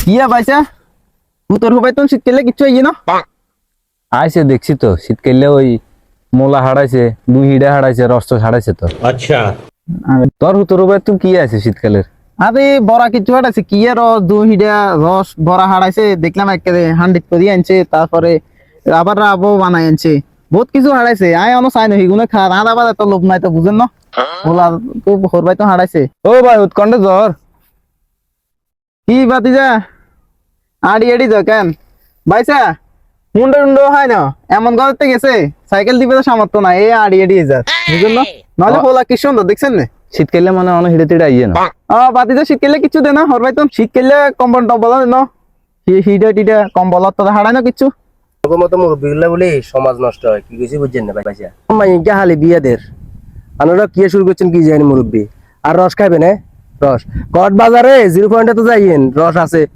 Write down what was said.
কিয়া পাইছা উত্তর হবাই তো শীতকালে কিচ্ছু আইয়ে না আইছে দেখছি তো শীতকালে ওই মোলা হারাইছে দুই হিডা হারাইছে রস হারাইছে তো। अच्छा। তোর হুতর ভাই তুমি কি আছে শীতকালের? আরে বড়া কিছু হারাইছে কিয়া রস দু হিডা রস বড়া হারাইছে দেখলাম একেবারে 100 করে আনছে তারপরে আবার রাবো বানাই আনছে বহুত কিছু হারাইছে আয় অন চাই না হিগুনে খা রাধা বাদা তো লোভ নাই তো বুঝেন না ওলা তো হরবাই তো হারাইছে ও ভাই উৎকণ্ঠে জ্বর। কি বাতি যা আড়ি আড়ি যা কেন বাইসা মুন্ডো টুন্ডো হয় না এমন করতে গেছে সাইকেল দিবে তো সামর্থ্য না এই আড়ি আড়ি যা বুঝলেন না নাহলে হোলা কি সুন্দর দেখছেন না শীতকালে মানে অনেক হিডে টিডে আইয়ে না। বাতি যা শীতকালে কিছু দে না হরবাই তো শীতকালে কম্বল টম্বল দেন হিডা টিডা কম্বল তো হারাই না কিছু মতো মুরব্বীগুলা বলে সমাজ নষ্ট হয় কি কিছু বুঝছেন না পাইছা মাইকা হালি বিয়াদের আপনারা কি শুরু করছেন কি জানি মুরব্বী আর রস খাবেন রস কট বাজারে 0 পয়েন্টে তো যাইয়েন রস আছে